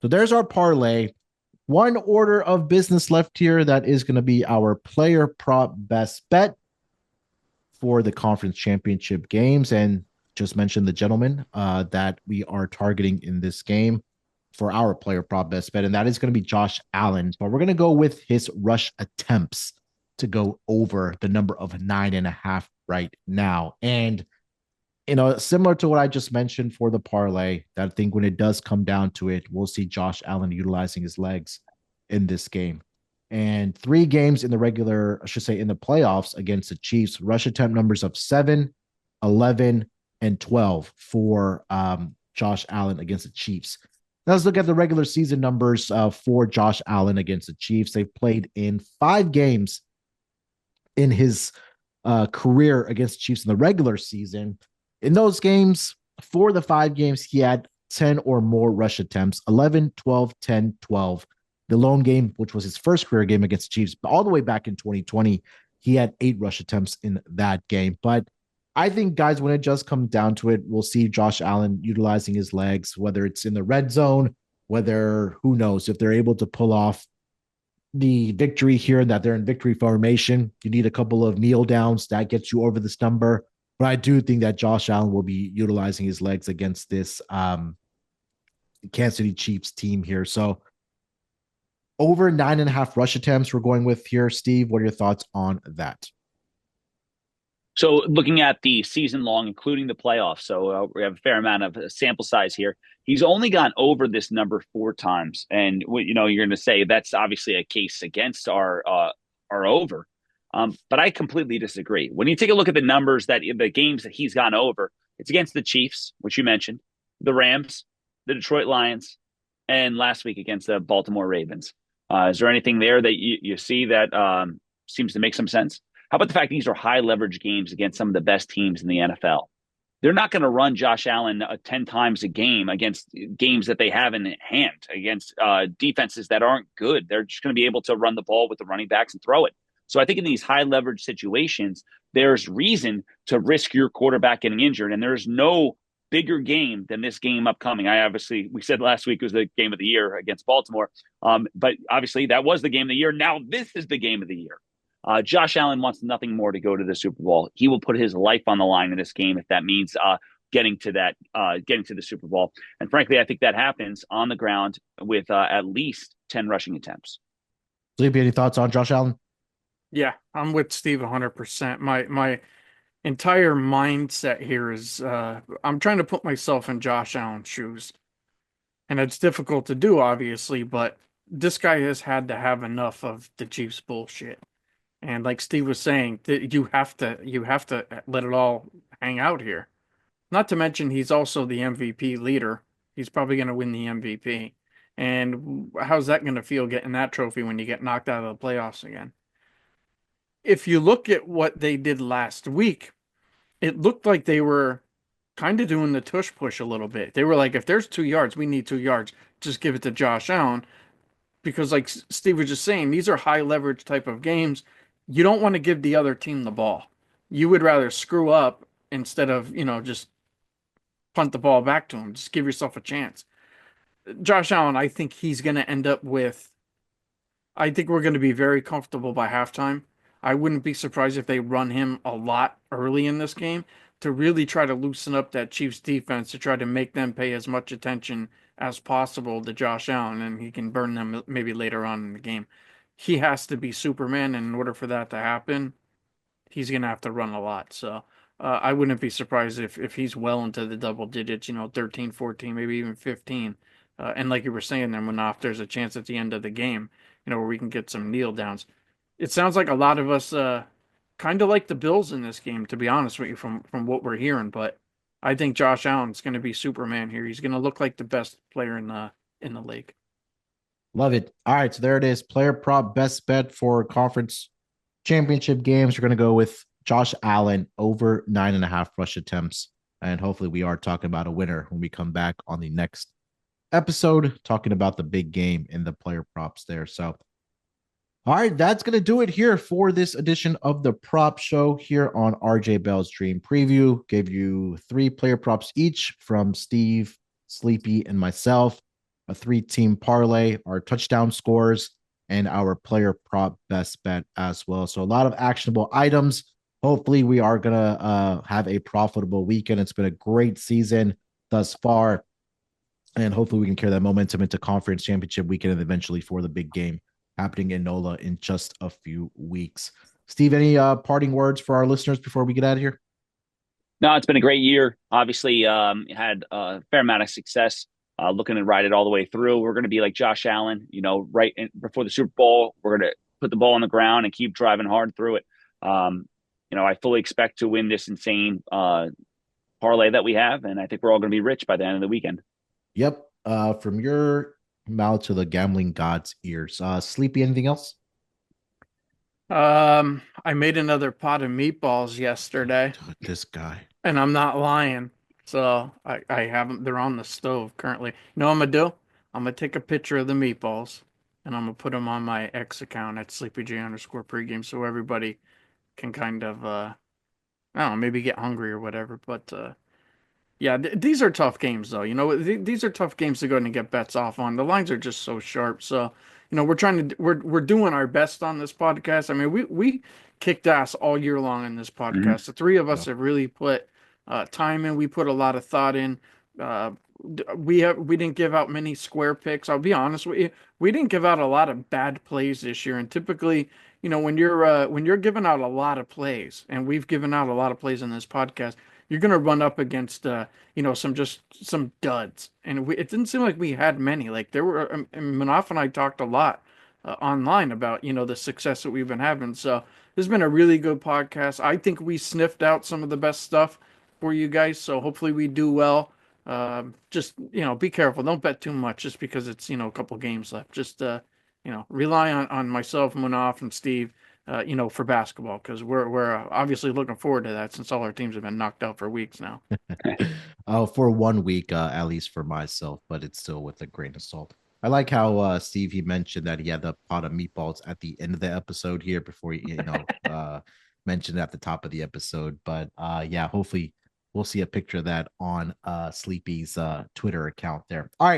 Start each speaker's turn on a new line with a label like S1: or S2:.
S1: So there's our parlay. One order of business left here. That is going to be our player prop best bet for the conference championship games. And just mentioned the gentleman that we are targeting in this game for our player prop best bet. And that is going to be Josh Allen. But we're going to go with his rush attempts to go over the number of 9.5 right now. And similar to what I just mentioned for the parlay, that I think when it does come down to it, we'll see Josh Allen utilizing his legs in this game. And 3 games in the regular, I should say, in the playoffs against the Chiefs, rush attempt numbers of 7, 11, and 12 for Josh Allen against the Chiefs. Now let's look at the regular season numbers for Josh Allen against the Chiefs. They've played in 5 games in his career against the Chiefs in the regular season. In those games, for the 5 games, he had 10 or more rush attempts, 11, 12, 10, 12. The lone game, which was his first career game against the Chiefs, all the way back in 2020, he had 8 rush attempts in that game. But I think, guys, when it just comes down to it, we'll see Josh Allen utilizing his legs, whether it's in the red zone, whether, who knows, if they're able to pull off the victory here and that they're in victory formation. You need a couple of kneel downs that gets you over this number. But I do think that Josh Allen will be utilizing his legs against this Kansas City Chiefs team here. So over 9.5 rush attempts we're going with here. Steve, what are your thoughts on that?
S2: So looking at the season long, including the playoffs, so we have a fair amount of sample size here. He's only gone over this number 4 times, and you're going to say that's obviously a case against our over. But I completely disagree. When you take a look at the numbers that the games that he's gone over, it's against the Chiefs, which you mentioned, the Rams, the Detroit Lions, and last week against the Baltimore Ravens. Is there anything there that you see that seems to make some sense? How about the fact these are high leverage games against some of the best teams in the NFL? They're not going to run Josh Allen 10 times a game against games that they have in hand, against defenses that aren't good. They're just going to be able to run the ball with the running backs and throw it. So I think in these high leverage situations, there's reason to risk your quarterback getting injured. And there's no bigger game than this game upcoming. We said last week was the game of the year against Baltimore. But obviously that was the game of the year. Now this is the game of the year. Josh Allen wants nothing more to go to the Super Bowl. He will put his life on the line in this game if that means getting to the Super Bowl. And frankly, I think that happens on the ground with at least 10 rushing attempts.
S1: Sleepy, any thoughts on Josh Allen?
S3: Yeah, I'm with Steve 100%. My entire mindset here is I'm trying to put myself in Josh Allen's shoes. And it's difficult to do, obviously, but this guy has had to have enough of the Chiefs bullshit. And like Steve was saying, you have to let it all hang out here. Not to mention he's also the MVP leader. He's probably going to win the MVP. And how's that going to feel getting that trophy when you get knocked out of the playoffs again? If you look at what they did last week, it looked like they were kind of doing the tush push a little bit. They were like, if there's 2 yards, we need 2 yards. Just give it to Josh Allen. Because like Steve was just saying, these are high leverage type of games. You don't want to give the other team the ball. You would rather screw up instead of, just punt the ball back to him. Just give yourself a chance. Josh Allen, I think he's going to end up with, I think we're going to be very comfortable by halftime. I wouldn't be surprised if they run him a lot early in this game to really try to loosen up that Chiefs defense to try to make them pay as much attention as possible to Josh Allen, and he can burn them maybe later on in the game. He has to be Superman, and in order for that to happen, he's going to have to run a lot. So I wouldn't be surprised if he's well into the double digits, 13, 14, maybe even 15. And like you were saying there, Munaf, there's a chance at the end of the game, where we can get some kneel downs. It sounds like a lot of us kind of like the Bills in this game, to be honest with you, from what we're hearing. But I think Josh Allen's going to be Superman here. He's going to look like the best player in the league.
S1: Love it. All right, so there it is. Player prop best bet for conference championship games. We're going to go with Josh Allen over 9.5 rush attempts. And hopefully we are talking about a winner when we come back on the next episode, talking about the big game in the player props there. So, all right, that's going to do it here for this edition of the Prop Show here on RJ Bell's Dream Preview. Gave you 3 player props each from Steve, Sleepy, and myself. a 3-team parlay, our touchdown scores, and our player prop best bet as well. So a lot of actionable items. Hopefully, we are going to have a profitable weekend. It's been a great season thus far. And hopefully, we can carry that momentum into conference championship weekend and eventually for the big game happening in NOLA in just a few weeks. Steve, any parting words for our listeners before we get out of here?
S2: No, it's been a great year. Obviously, had a fair amount of success. Looking to ride it all the way through. We're going to be like Josh Allen, before the Super Bowl. We're going to put the ball on the ground and keep driving hard through it. I fully expect to win this insane parlay that we have, and I think we're all going to be rich by the end of the weekend.
S1: Yep. From your mouth to the gambling god's ears. Sleepy, anything else?
S3: I made another pot of meatballs yesterday.
S1: This guy.
S3: And I'm not lying. So I haven't, they're on the stove currently. You know what I'm gonna do? I'm gonna take a picture of the meatballs and I'm gonna put them on my X account at SleepyJ_pregame so everybody can kind of, I don't know, maybe get hungry or whatever. But yeah, these are tough games though. These are tough games to go and get bets off on. The lines are just so sharp. So, we're doing our best on this podcast. I mean, we kicked ass all year long in this podcast.
S2: Mm-hmm.
S3: The three of us have really put time in. We put a lot of thought in. We didn't give out many square picks. I'll be honest with you. We didn't give out a lot of bad plays this year. And typically, when you're giving out a lot of plays, and we've given out a lot of plays in this podcast, you're going to run up against, some duds. And it didn't seem like we had many. Like there were, and Munaf and I talked a lot online about, the success that we've been having. So this has been a really good podcast. I think we sniffed out some of the best stuff for you guys. So hopefully we do well. Just, be careful. Don't bet too much just because it's, a couple games left. Just, rely on myself, Munaf, and Steve. For basketball, because we're obviously looking forward to that since all our teams have been knocked out for weeks now.
S1: For 1 week, at least for myself, but it's still with a grain of salt. I like how Steve, he mentioned that he had the pot of meatballs at the end of the episode here before he, mentioned it at the top of the episode. But yeah, hopefully we'll see a picture of that on Sleepy's Twitter account there. All right.